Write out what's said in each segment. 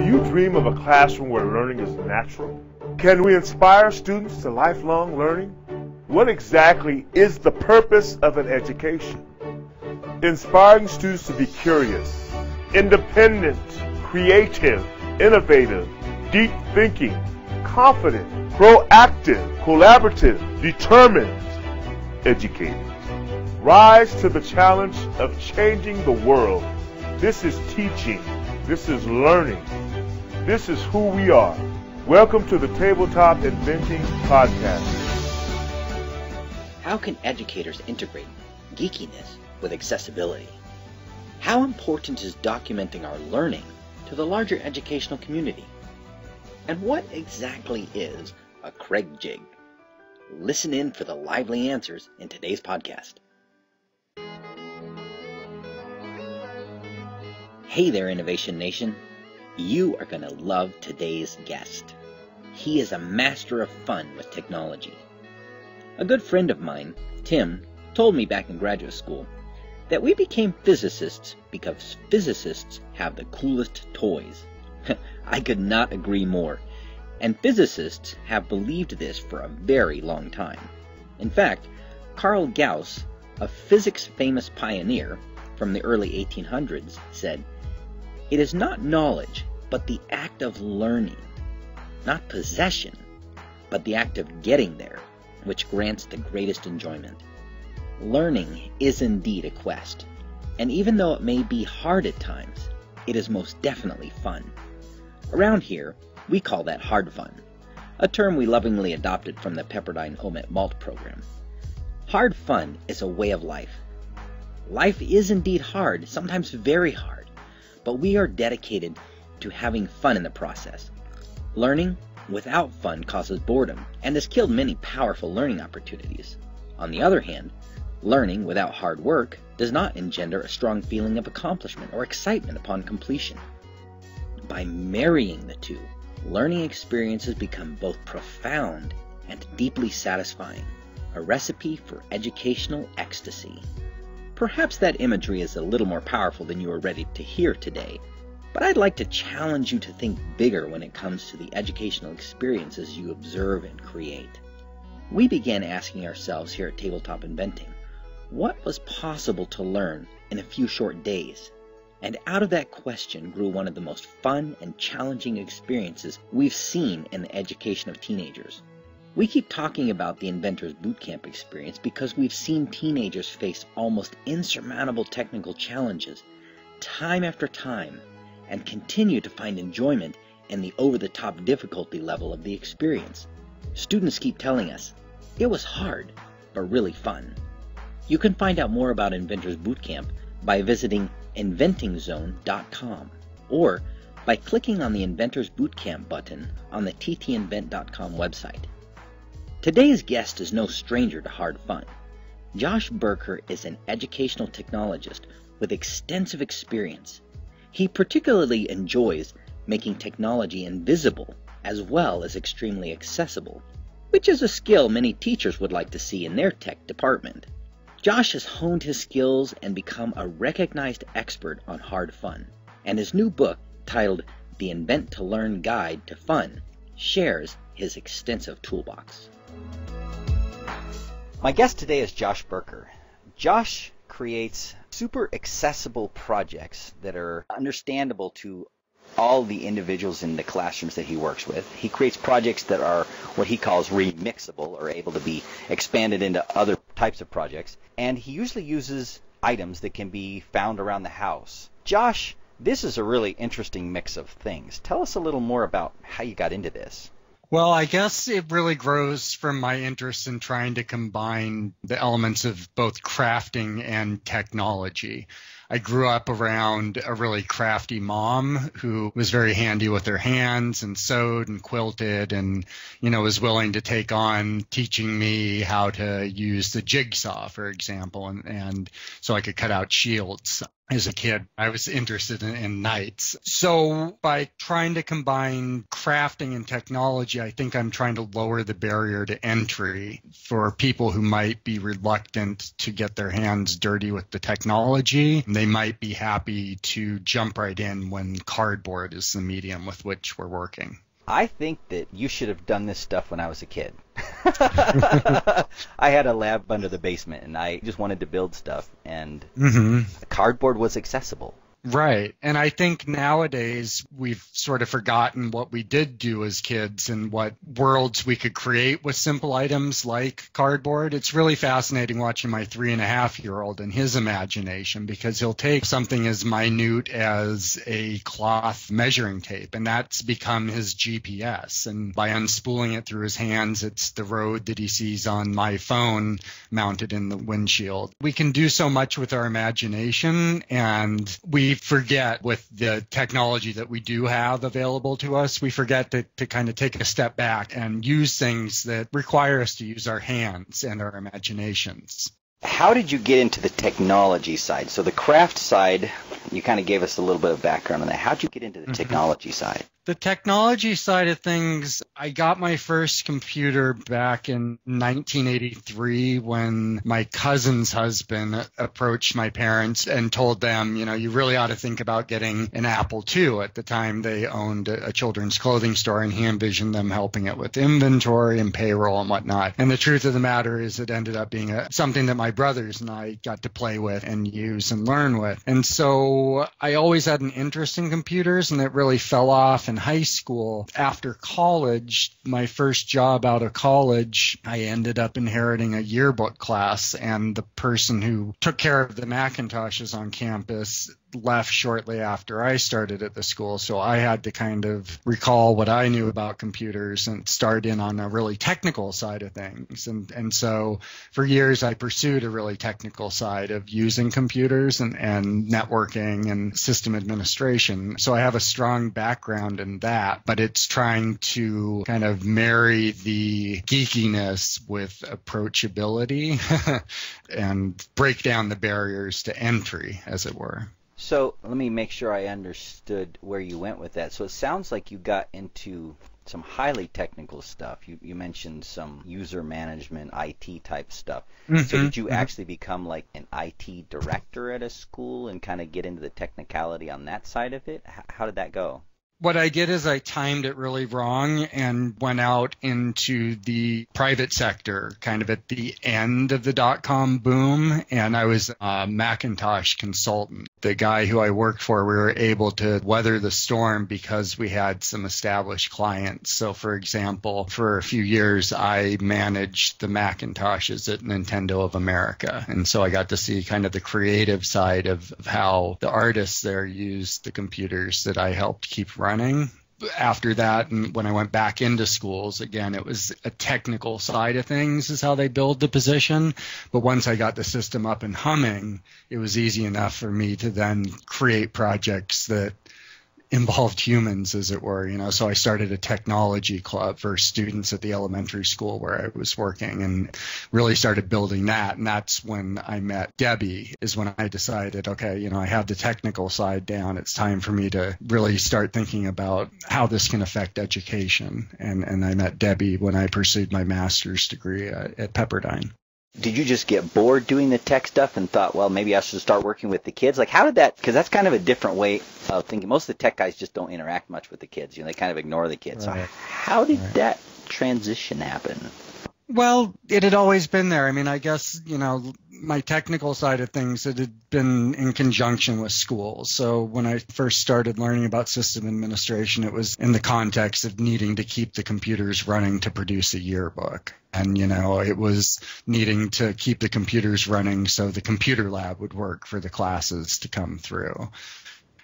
you dream of a classroom where learning is natural? Can we inspire students to lifelong learning? What exactly is the purpose of an education? Inspiring students to be curious, independent, creative, innovative, deep thinking, confident, proactive, collaborative, determined, educated. Rise to the challenge of changing the world. This is teaching. This is learning. This is who we are. Welcome to the Tabletop Inventing Podcast. How can educators integrate geeky-ness with accessibility? How important is documenting our learning to the larger educational community? And what exactly is a Kreg jig? Listen in for the lively answers in today's podcast. Hey there, Innovation Nation. You are going to love today's guest. He is a master of fun with technology. A good friend of mine, Tim, told me back in graduate school that we became physicists because physicists have the coolest toys. I could not agree more. And physicists have believed this for a very long time. In fact, Carl Gauss, a physics-famous pioneer from the early 1800s, said, "It is not knowledge, but the act of learning, not possession, but the act of getting there, which grants the greatest enjoyment." Learning is indeed a quest, and even though it may be hard at times, it is most definitely fun. Around here, we call that hard fun, a term we lovingly adopted from the Pepperdine OMET MALT program. Hard fun is a way of life. Life is indeed hard, sometimes very hard, but we are dedicated to having fun in the process. Learning without fun causes boredom and has killed many powerful learning opportunities. On the other hand, learning without hard work does not engender a strong feeling of accomplishment or excitement upon completion. By marrying the two, learning experiences become both profound and deeply satisfying, a recipe for educational ecstasy. Perhaps that imagery is a little more powerful than you are ready to hear today, but I'd like to challenge you to think bigger when it comes to the educational experiences you observe and create. We began asking ourselves here at Tabletop Inventing, what was possible to learn in a few short days? And out of that question grew one of the most fun and challenging experiences we've seen in the education of teenagers. We keep talking about the Inventor's Bootcamp experience because we've seen teenagers face almost insurmountable technical challenges time after time and continue to find enjoyment in the over-the-top difficulty level of the experience. Students keep telling us, it was hard, but really fun. You can find out more about Inventor's Bootcamp by visiting inventingzone.com or by clicking on the Inventor's Bootcamp button on the ttinvent.com website. Today's guest is no stranger to hard fun. Josh Burker is an educational technologist with extensive experience. He particularly enjoys making technology invisible as well as extremely accessible, which is a skill many teachers would like to see in their tech department. Josh has honed his skills and become a recognized expert on hard fun, and his new book, titled The Invent to Learn Guide to Fun, shares his extensive toolbox. My guest today is Josh Burker. Josh creates super accessible projects that are understandable to all the individuals in the classrooms that he works with. He creates projects that are what he calls remixable, or able to be expanded into other types of projects. And he usually uses items that can be found around the house. Josh, this is a really interesting mix of things. Tell us a little more about how you got into this. Well, I guess it really grows from my interest in trying to combine the elements of both crafting and technology. I grew up around a really crafty mom who was very handy with her hands and sewed and quilted and, was willing to take on teaching me how to use the jigsaw, for example, and so I could cut out shields. As a kid, I was interested in knights. So by trying to combine crafting and technology, I think I'm trying to lower the barrier to entry for people who might be reluctant to get their hands dirty with the technology. They might be happy to jump right in when cardboard is the medium with which we're working. I think that you should have done this stuff when I was a kid. I had a lab under the basement, and I just wanted to build stuff, and cardboard was accessible. Right. And I think nowadays we've sort of forgotten what we did do as kids and what worlds we could create with simple items like cardboard. It's really fascinating watching my 3.5-year-old and his imagination, because he'll take something as minute as a cloth measuring tape, and that's become his GPS. And by unspooling it through his hands, it's the road that he sees on my phone mounted in the windshield. We can do so much with our imagination, and we forget with the technology that we do have available to us, we forget to kind of take a step back and use things that require us to use our hands and our imaginations. How did you get into the technology side? So the craft side, you kind of gave us a little bit of background on that. How did you get into the technology side? The technology side of things, I got my first computer back in 1983 when my cousin's husband approached my parents and told them, you really ought to think about getting an Apple II. At the time, they owned a children's clothing store, and he envisioned them helping it with inventory and payroll and whatnot. And the truth of the matter is it ended up being something that my brothers and I got to play with and use and learn with. And so I always had an interest in computers, and it really fell off in high school. After college, my first job out of college, I ended up inheriting a yearbook class, and the person who took care of the Macintoshes on campus left shortly after I started at the school. So I had to kind of recall what I knew about computers and start in on a really technical side of things. And so for years, I pursued a really technical side of using computers and networking and system administration. So I have a strong background in that, but it's trying to kind of marry the geekiness with approachability and break down the barriers to entry, as it were. So let me make sure I understood where you went with that. So it sounds like you got into some highly technical stuff. You mentioned some user management, IT type stuff. So did you actually become like an IT director at a school and kind of get into the technicality on that side of it? How did that go? What I did is I timed it really wrong and went out into the private sector kind of at the end of the dot-com boom, and I was a Macintosh consultant. The guy who I worked for, we were able to weather the storm because we had some established clients. So, for example, for a few years, I managed the Macintoshes at Nintendo of America, and so I got to see kind of the creative side of how the artists there used the computers that I helped keep running. After that, and when I went back into schools, again, it was a technical side of things is how they build the position. But once I got the system up and humming, it was easy enough for me to then create projects that involved humans, as it were, So I started a technology club for students at the elementary school where I was working and really started building that. And that's when I met Debbie, is when I decided, okay, I have the technical side down. It's time for me to really start thinking about how this can affect education. And I met Debbie when I pursued my master's degree at Pepperdine. Did you just get bored doing the tech stuff and thought, well, maybe I should start working with the kids? Like, how did that, because that's kind of a different way of thinking. Most of the tech guys just don't interact much with the kids. They kind of ignore the kids. Right. So how did that transition happen? Well, it had always been there. I mean, I guess, my technical side of things, it had been in conjunction with school. So when I first started learning about system administration, it was in the context of needing to keep the computers running to produce a yearbook. And, it was needing to keep the computers running so the computer lab would work for the classes to come through.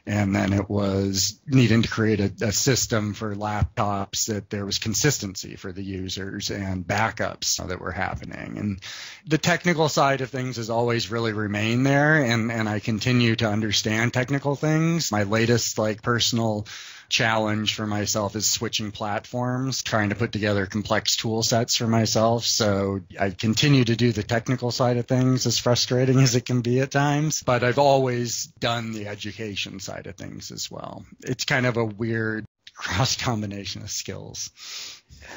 And then it was needing to create a system for laptops that there was consistency for the users and backups that were happening. And the technical side of things has always really remained there. And I continue to understand technical things. My latest personal challenge for myself is switching platforms, trying to put together complex tool sets for myself. So I continue to do the technical side of things, as frustrating as it can be at times, but I've always done the education side of things as well. It's kind of a weird cross combination of skills.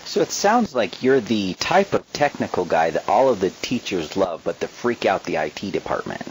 So it sounds like you're the type of technical guy that all of the teachers love, but that freak out the IT department.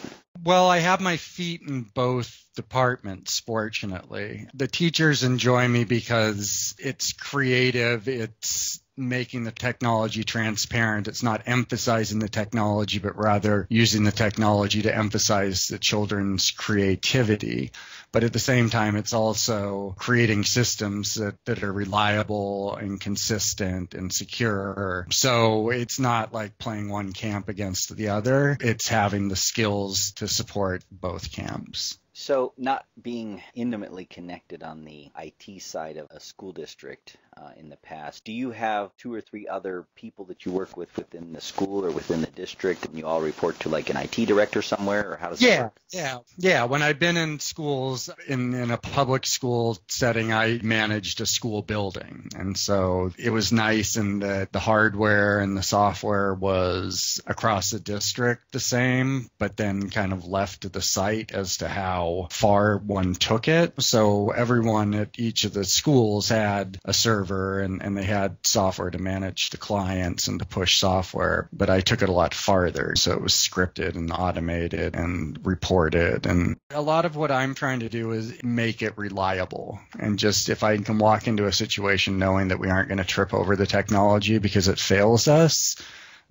Well, I have my feet in both departments, fortunately. The teachers enjoy me because it's creative, it's making the technology transparent. It's not emphasizing the technology, but rather using the technology to emphasize the children's creativity. But at the same time, it's also creating systems that are reliable and consistent and secure. So it's not like playing one camp against the other. It's having the skills to support both camps. So not being intimately connected on the IT side of a school district in the past, do you have 2 or 3 other people that you work with within the school or within the district, and you all report to like an IT director somewhere, or how does that work? Yeah. When I've been in schools, in a public school setting, I managed a school building. And so it was nice in that the hardware and the software was across the district the same, but then kind of left to the site as to how far one took it. So everyone at each of the schools had a server and they had software to manage the clients and to push software, but I took it a lot farther. So it was scripted and automated and reported. And a lot of what I'm trying to do is make it reliable. And just if I can walk into a situation knowing that we aren't going to trip over the technology because it fails us,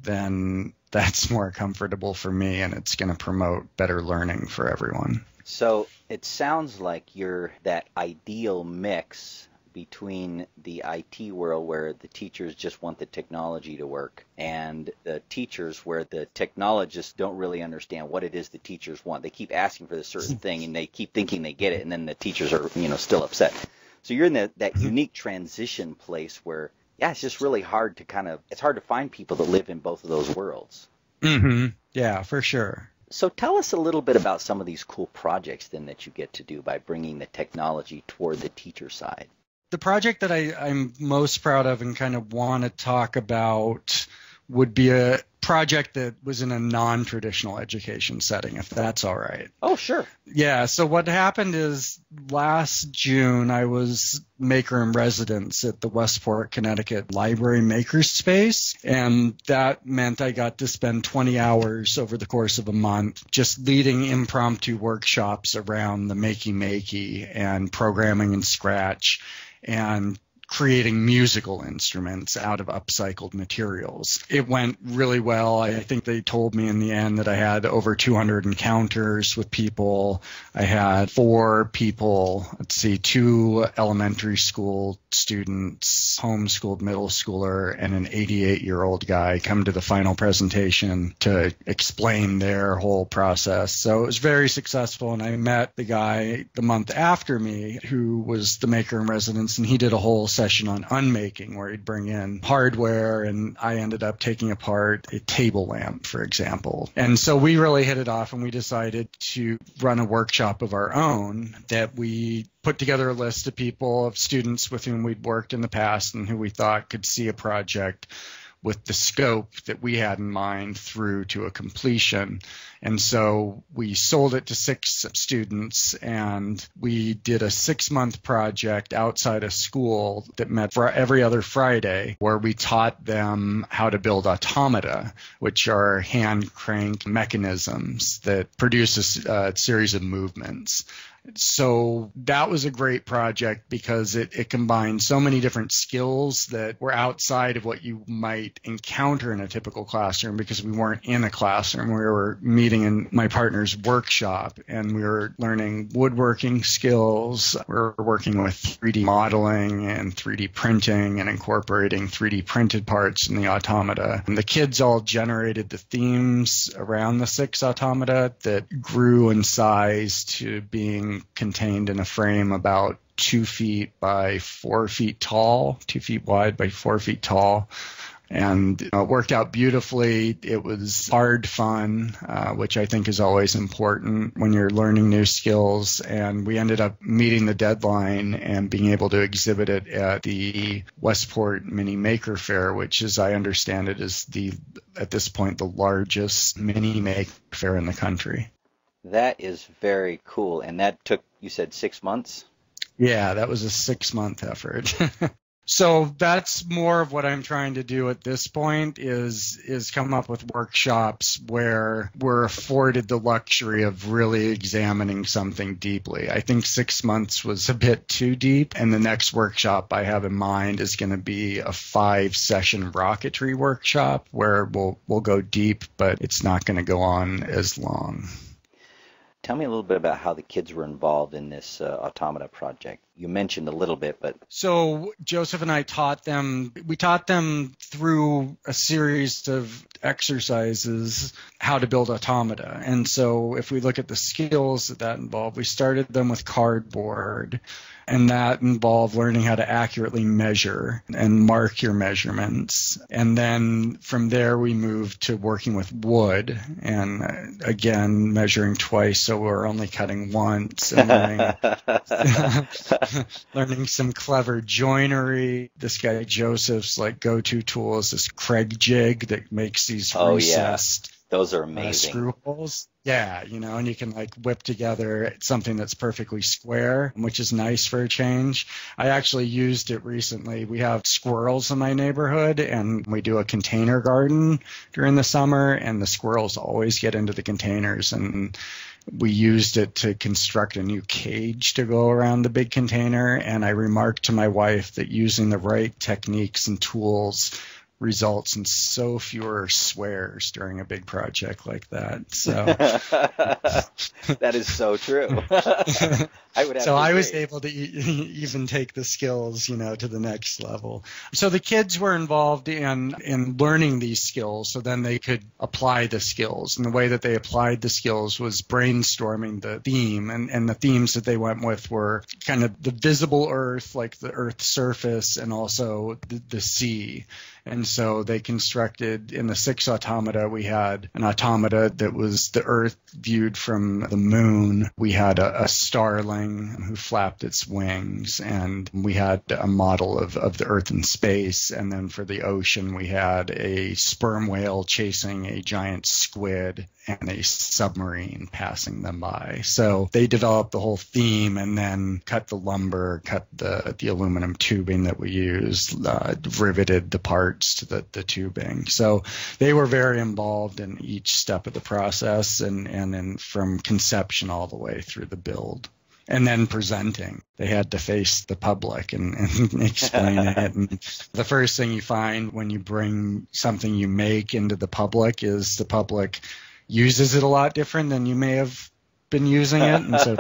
then that's more comfortable for me, and it's going to promote better learning for everyone. So it sounds like you're that ideal mix between the IT world where the teachers just want the technology to work and the teachers where the technologists don't really understand what it is the teachers want. They keep asking for this certain thing and they keep thinking they get it, and then the teachers are, still upset. So you're in that unique transition place where, it's just really hard to it's hard to find people that live in both of those worlds. Mm-hmm. Yeah, for sure. So tell us a little bit about some of these cool projects then that you get to do by bringing the technology toward the teacher side. The project that I'm most proud of and kind of want to talk about would be a project that was in a non-traditional education setting, if that's all right. Oh, sure. Yeah, so what happened is last June I was maker in residence at the Westport, Connecticut Library Makerspace, and that meant I got to spend 20 hours over the course of a month just leading impromptu workshops around the makey and programming in Scratch and creating musical instruments out of upcycled materials. It went really well. I think they told me in the end that I had over 200 encounters with people. I had 4 people, 2 elementary school students, homeschooled middle schooler, and an 88-year-old guy come to the final presentation to explain their whole process. So it was very successful, and I met the guy the month after me who was the maker in residence, and he did a whole session on unmaking where he'd bring in hardware, and I ended up taking apart a table lamp, for example. And so we really hit it off, and we decided to run a workshop of our own that we put together a list of people, of students with whom we'd worked in the past and who we thought could see a project with the scope that we had in mind through to a completion. And so we sold it to 6 students, and we did a 6-month project outside of school that met for every other Friday, where we taught them how to build automata, which are hand crank mechanisms that produce a series of movements. So that was a great project because it combined so many different skills that were outside of what you might encounter in a typical classroom, because we weren't in a classroom. We were meeting in my partner's workshop, and we were learning woodworking skills. We were working with 3D modeling and 3D printing and incorporating 3D printed parts in the automata. And the kids all generated the themes around the 6 automata that grew in size to being contained in a frame about 2 feet by 4 feet tall, 2 feet wide by 4 feet tall. And it worked out beautifully. It was hard fun, which I think is always important when you're learning new skills. And we ended up meeting the deadline and being able to exhibit it at the Westport Mini Maker Fair, which, as I understand it, is at this point the largest mini maker fair in the country. That is very cool. And that took, you said, 6 months? Yeah, that was a 6-month effort. So that's more of what I'm trying to do at this point is come up with workshops where we're afforded the luxury of really examining something deeply. I think 6 months was a bit too deep, and the next workshop I have in mind is going to be a 5-session rocketry workshop where we'll go deep, but it's not going to go on as long. Tell me a little bit about how the kids were involved in this automata project. You mentioned a little bit, but... So Joseph and I taught them through a series of exercises how to build automata. And so if we look at the skills that involved, we started them with cardboard. And that involved learning how to accurately measure and mark your measurements. And then from there, we moved to working with wood and, again, measuring twice, so we're only cutting once, and learning some clever joinery. This guy Joseph's go-to tool is this Kreg jig that makes these recessed those are amazing. Screw holes. Yeah, and you can whip together something that's perfectly square, which is nice for a change. I actually used it recently. We have squirrels in my neighborhood, and we do a container garden during the summer, and the squirrels always get into the containers, and we used it to construct a new cage to go around the big container. And I remarked to my wife that using the right techniques and tools results in so fewer swears during a big project like that. So that is so true. I was able to even take the skills, to the next level. So the kids were involved in learning these skills so then they could apply the skills. And the way that they applied the skills was brainstorming the theme. And the themes that they went with were kind of the visible earth, like the earth's surface, and also the sea. And so they constructed, in the 6 automata, we had an automata that was the Earth viewed from the moon. We had a starling who flapped its wings, and we had a model of the Earth in space. And then for the ocean, we had a sperm whale chasing a giant squid and a submarine passing them by. So they developed the whole theme and then cut the lumber, cut the aluminum tubing that we used, riveted the parts to the tubing. So they were very involved in each step of the process and then from conception all the way through the build. And then presenting. They had to face the public and explain it. And the first thing you find when you bring something you make into the public is the public uses it a lot different than you may have been using it, and so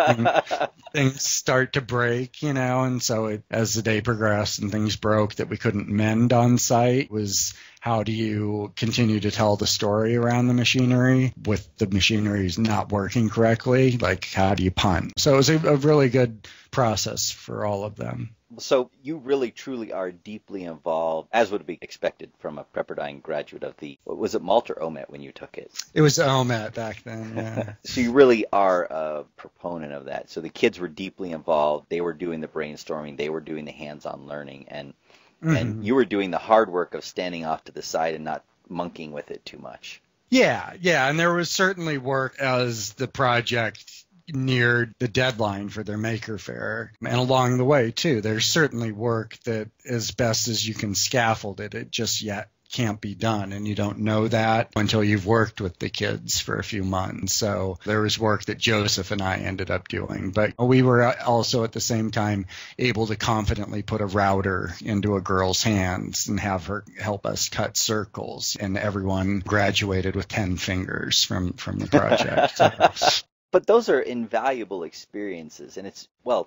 things start to break, and so as the day progressed and things broke that we couldn't mend on site, was how do you continue to tell the story around the machinery with the machineries not working correctly? How do you punt? So it was a really good process for all of them. So you really, truly are deeply involved, as would be expected from a Pepperdine graduate of was it MALT or OMET when you took it? It was OMET back then, yeah. So you really are a proponent of that. So the kids were deeply involved. They were doing the brainstorming. They were doing the hands-on learning. And you were doing the hard work of standing off to the side and not monkeying with it too much. Yeah. And there was certainly work as the project neared the deadline for their maker fair, and along the way too there's certainly work that as best as you can scaffold it just yet can't be done, and you don't know that until you've worked with the kids for a few months. So there was work that Joseph and I ended up doing, but we were also at the same time able to confidently put a router into a girl's hands and have her help us cut circles, and everyone graduated with 10 fingers from the project. But those are invaluable experiences, and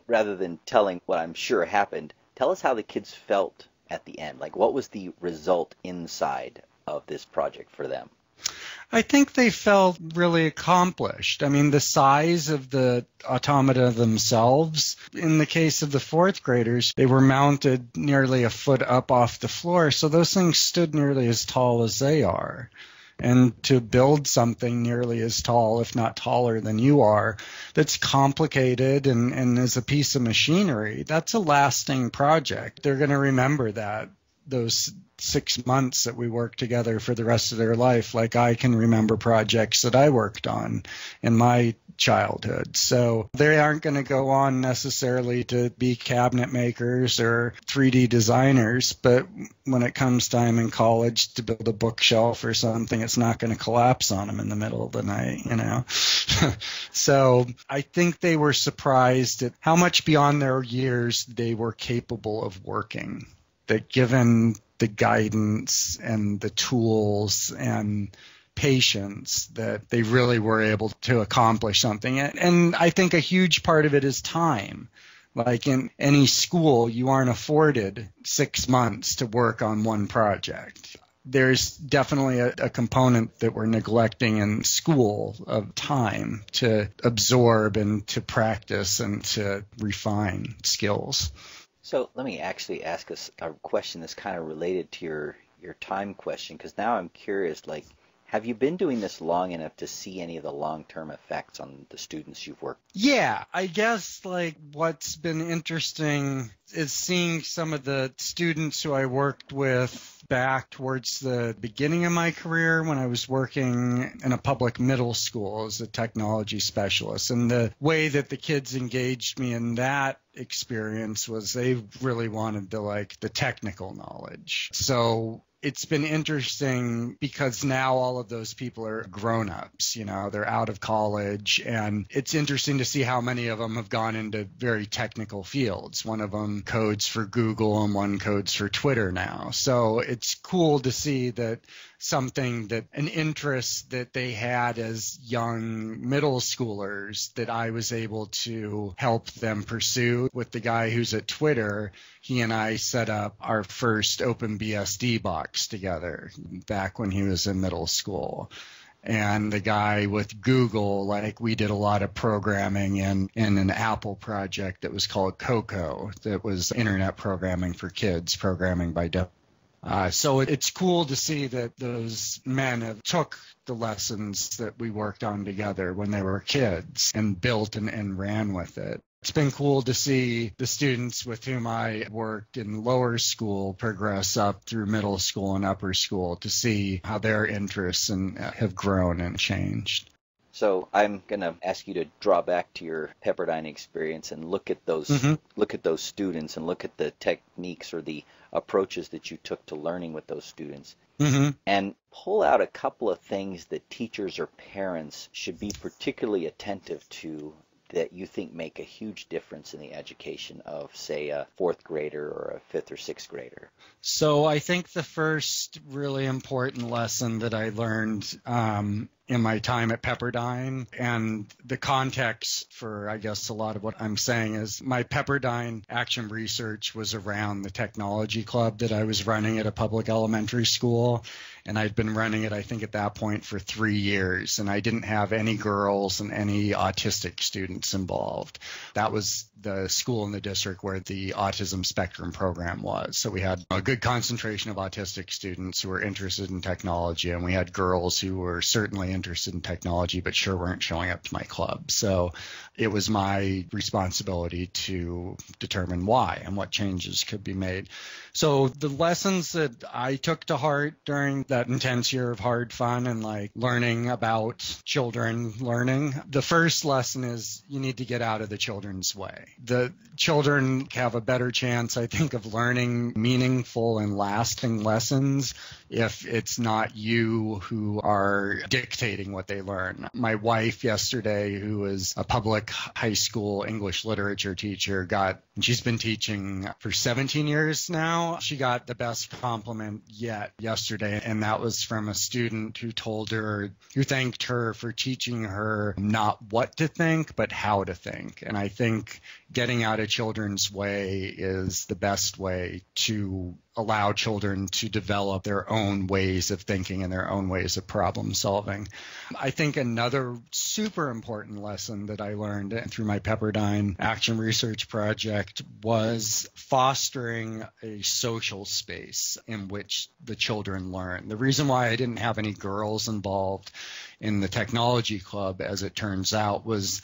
rather than telling what I'm sure happened, tell us how the kids felt at the end. What was the result inside of this project for them? I think they felt really accomplished. I mean, the size of the automata themselves, in the case of the fourth graders, they were mounted nearly a foot up off the floor, so those things stood nearly as tall as they are. And to build something nearly as tall, if not taller than you are, that's complicated and is a piece of machinery, that's a lasting project. They're going to remember that, those 6 months that we worked together for the rest of their life, like I can remember projects that I worked on in my childhood. So they aren't going to go on necessarily to be cabinet makers or 3D designers, but when it comes time in college to build a bookshelf or something, it's not going to collapse on them in the middle of the night, you know. So I think they were surprised at how much beyond their years they were capable of working, that given the guidance and the tools and patience, that they really were able to accomplish something. And I think a huge part of it is time. Like in any school, you aren't afforded 6 months to work on one project. There's definitely a component that we're neglecting in school of time to absorb and to practice and to refine skills. So let me actually ask us a question that's kind of related to your time question, because now I'm curious, like, have you been doing this long enough to see any of the long-term effects on the students you've worked with? Yeah, I guess like what's been interesting is seeing some of the students who I worked with back towards the beginning of my career when I was working in a public middle school as a technology specialist. And the way that the kids engaged me in that experience was they really wanted the technical knowledge. So it's been interesting because now all of those people are grown-ups, you know, they're out of college, and it's interesting to see how many of them have gone into very technical fields. One of them codes for Google and one codes for Twitter now. So it's cool to see that an interest that they had as young middle schoolers that I was able to help them pursue. With the guy who's at Twitter, he and I set up our first OpenBSD box together back when he was in middle school. And the guy with Google, we did a lot of programming in an Apple project that was called Cocoa, that was internet programming for kids, programming by so it's cool to see that those men have took the lessons that we worked on together when they were kids and built and ran with it. It's been cool to see the students with whom I worked in lower school progress up through middle school and upper school, to see how their interests have grown and changed. So I'm going to ask you to draw back to your Pepperdine experience and look at those students and look at the techniques or the approaches that you took to learning with those students, and pull out a couple of things that teachers or parents should be particularly attentive to that you think make a huge difference in the education of, say, a fourth grader or a fifth or sixth grader. So I think the first really important lesson that I learned in my time at Pepperdine, and the context for, I guess, a lot of what I'm saying is my Pepperdine action research was around the technology club that I was running at a public elementary school. And I'd been running it, I think, at that point for 3 years. And I didn't have any girls and any autistic students involved. That was the school in the district where the autism spectrum program was. So we had a good concentration of autistic students who were interested in technology. And we had girls who were certainly interested in technology, but sure weren't showing up to my club. So it was my responsibility to determine why and what changes could be made. So the lessons that I took to heart during that intense year of hard fun and learning about children learning, the first lesson is you need to get out of the children's way. The children have a better chance, I think, of learning meaningful and lasting lessons if it's not you who are dictating what they learn. My wife yesterday, who is a public high school English literature teacher, she's been teaching for 17 years now. She got the best compliment yet yesterday, and that was from a student who thanked her for teaching her not what to think, but how to think. And I think getting out of children's way is the best way to allow children to develop their own ways of thinking and their own ways of problem solving. I think another super important lesson that I learned through my Pepperdine Action Research Project was fostering a social space in which the children learn. The reason why I didn't have any girls involved in the technology club, as it turns out, was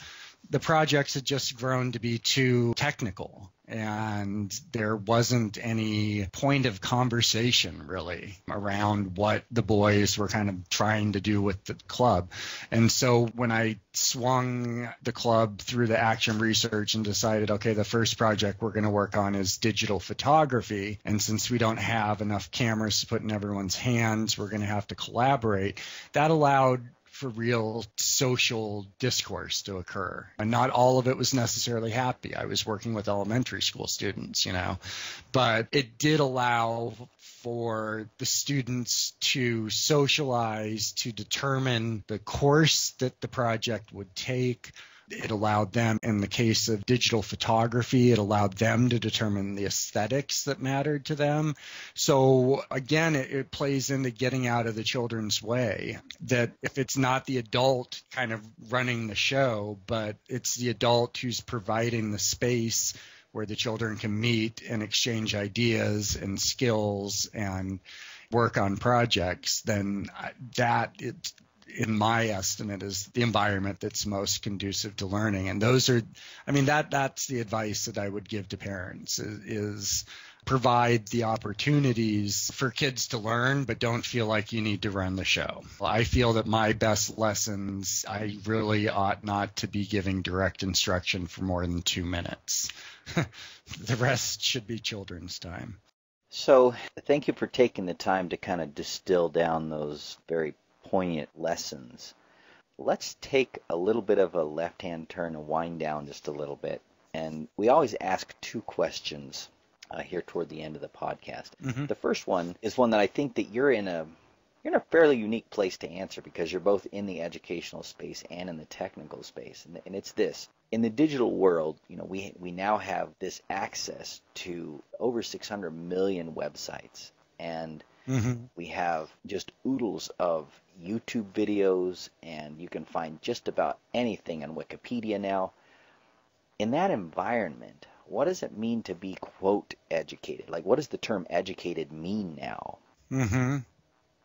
the projects had just grown to be too technical, and there wasn't any point of conversation really around what the boys were kind of trying to do with the club. And so when I swung the club through the action research and decided, okay, the first project we're going to work on is digital photography, and since we don't have enough cameras to put in everyone's hands, we're going to have to collaborate, that allowed for real social discourse to occur. And not all of it was necessarily happy. I was working with elementary school students, but it did allow for the students to socialize, to determine the course that the project would take. It allowed them, in the case of digital photography, it allowed them to determine the aesthetics that mattered to them. So again, it plays into getting out of the children's way, that if it's not the adult kind of running the show, but it's the adult who's providing the space where the children can meet and exchange ideas and skills and work on projects, then in my estimate, is the environment that's most conducive to learning. And that's the advice that I would give to parents is provide the opportunities for kids to learn, but don't feel like you need to run the show. I feel that my best lessons, I really ought not to be giving direct instruction for more than 2 minutes. The rest should be children's time. So thank you for taking the time to kind of distill down those very poignant lessons. Let's take a little bit of a left-hand turn and wind down just a little bit. And we always ask 2 questions here toward the end of the podcast. Mm-hmm. The first one is one that I think that you're in a fairly unique place to answer, because you're both in the educational space and in the technical space. And it's this. In the digital world, we now have this access to over 600 million websites. And mm-hmm. we have just oodles of YouTube videos, and you can find just about anything on Wikipedia now. In that environment, what does it mean to be, quote, educated? Like, what does the term educated mean now? Mm-hmm.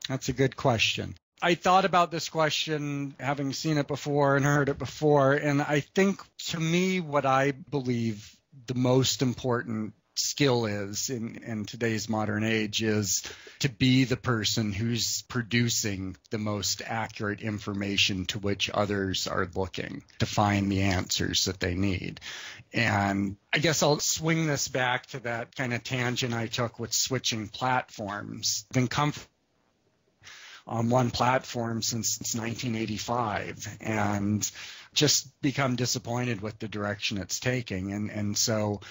That's a good question. I thought about this question, having seen it before and heard it before, and I think, to me, what I believe the most important skill is in today's modern age is to be the person who's producing the most accurate information to which others are looking to find the answers that they need. And I guess I'll swing this back to that kind of tangent I took with switching platforms. I've been comfortable on one platform since 1985 and just become disappointed with the direction it's taking. And so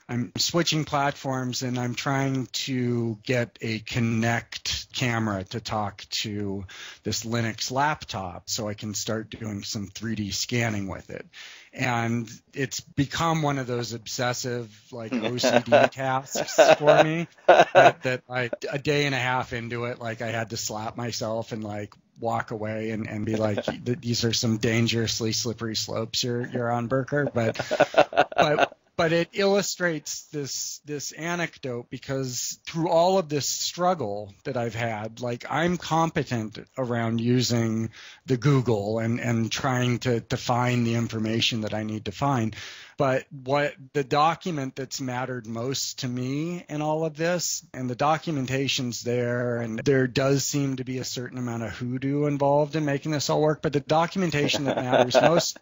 I'm switching platforms, and I'm trying to get a Kinect camera to talk to this Linux laptop so I can start doing some 3D scanning with it. And it's become one of those obsessive, like, OCD tasks for me that I, a day and a half into it, like, I had to slap myself and, like, walk away and be like, these are some dangerously slippery slopes you're on, Burker. But it illustrates this anecdote, because through all of this struggle that I've had, like, I'm competent around using the Google and trying to find the information that I need to find. But what the document that's mattered most to me in all of this, and the documentation's there, and there does seem to be a certain amount of hoodoo involved in making this all work, but the documentation that matters most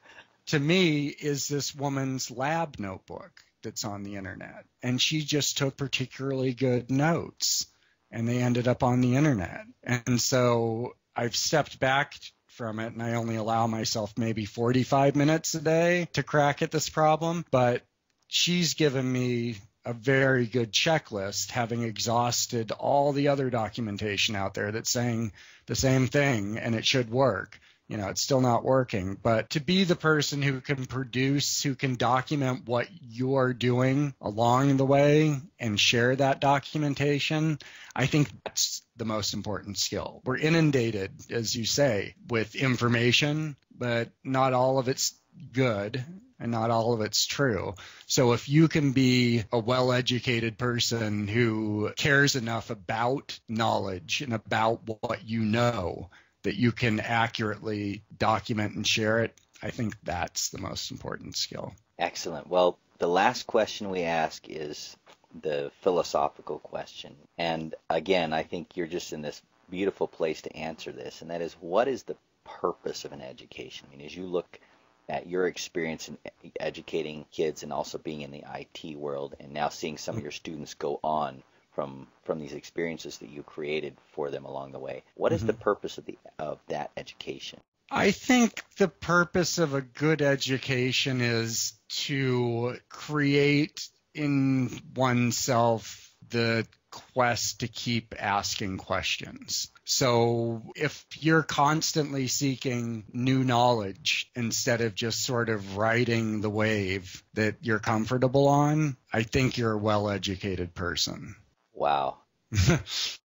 to me is this woman's lab notebook that's on the internet. And she just took particularly good notes, and they ended up on the internet. And so I've stepped back from it, and I only allow myself maybe 45 minutes a day to crack at this problem. But she's given me a very good checklist, having exhausted all the other documentation out there that's saying the same thing, and it should work. it's still not working. But to be the person who can produce, who can document what you're doing along the way and share that documentation, I think that's the most important skill. We're inundated, as you say, with information, but not all of it's good and not all of it's true. So if you can be a well-educated person who cares enough about knowledge and about what you know that you can accurately document and share it, I think that's the most important skill. Excellent. Well, the last question we ask is the philosophical question. And again, I think you're just in this beautiful place to answer this, and that is, what is the purpose of an education? I mean, as you look at your experience in educating kids and also being in the IT world and now seeing some of your students go on from these experiences that you created for them along the way, what is the purpose of that education? I think the purpose of a good education is to create in oneself the quest to keep asking questions. So if you're constantly seeking new knowledge instead of just sort of riding the wave that you're comfortable on, I think you're a well-educated person. Wow.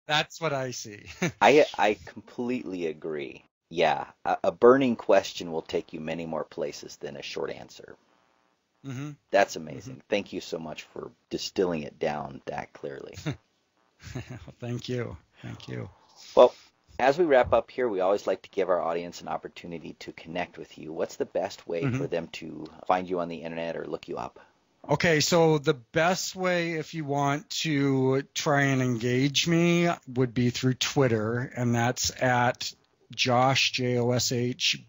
That's what I see. I completely agree. Yeah, a burning question will take you many more places than a short answer. That's amazing. Thank you so much for distilling it down that clearly. Thank you. Thank you. Well, as we wrap up here, we always like to give our audience an opportunity to connect with you. What's the best way for them to find you on the internet or look you up? Okay, so the best way if you want to try and engage me would be through Twitter, and that's at Josh, JoshBurker,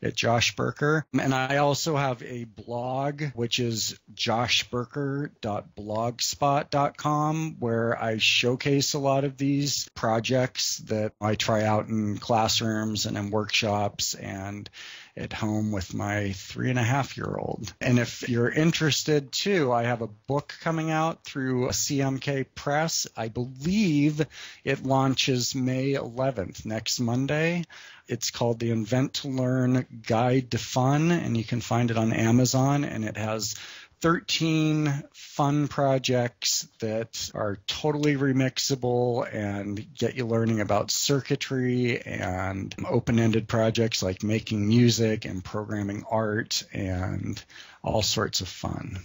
at Josh Burker. And I also have a blog, which is joshburker.blogspot.com, where I showcase a lot of these projects that I try out in classrooms and in workshops and at home with my 3.5-year-old. And if you're interested too, I have a book coming out through CMK Press. I believe it launches May 11th, next Monday. It's called The Invent to Learn Guide to Fun, and you can find it on Amazon, and it has 13 fun projects that are totally remixable and get you learning about circuitry, and open-ended projects like making music and programming art and all sorts of fun.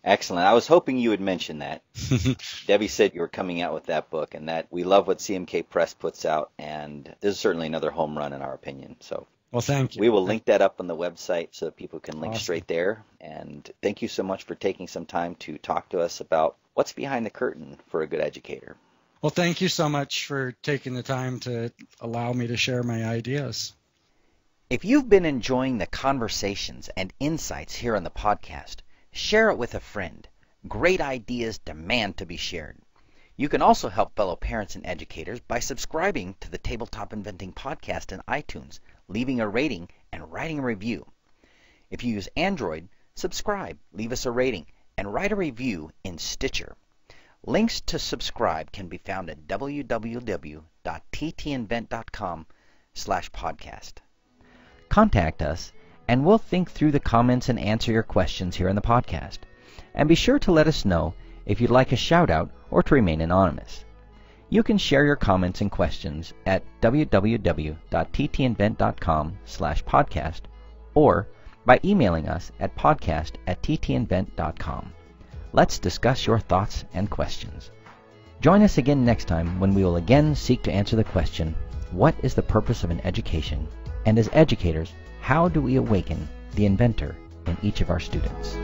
Excellent. I was hoping you would mention that. Debbie said you were coming out with that book, and that we love what CMK Press puts out, and this is certainly another home run in our opinion. So, well, thank you. We will link that up on the website so that people can link Awesome. straight there. And thank you so much for taking some time to talk to us about what's behind the curtain for a good educator. Well, thank you so much for taking the time to allow me to share my ideas. If you've been enjoying the conversations and insights here on the podcast, share it with a friend. Great ideas demand to be shared. You can also help fellow parents and educators by subscribing to the Tabletop Inventing Podcast in iTunes, leaving a rating, and writing a review. If you use Android, subscribe, leave us a rating, and write a review in Stitcher. Links to subscribe can be found at www.ttinvent.com/podcast. Contact us, and we'll think through the comments and answer your questions here in the podcast. And be sure to let us know if you'd like a shout-out or to remain anonymous. You can share your comments and questions at www.ttinvent.com/podcast or by emailing us at podcast@ttinvent.com. Let's discuss your thoughts and questions. Join us again next time when we will again seek to answer the question, what is the purpose of an education? And as educators, how do we awaken the inventor in each of our students?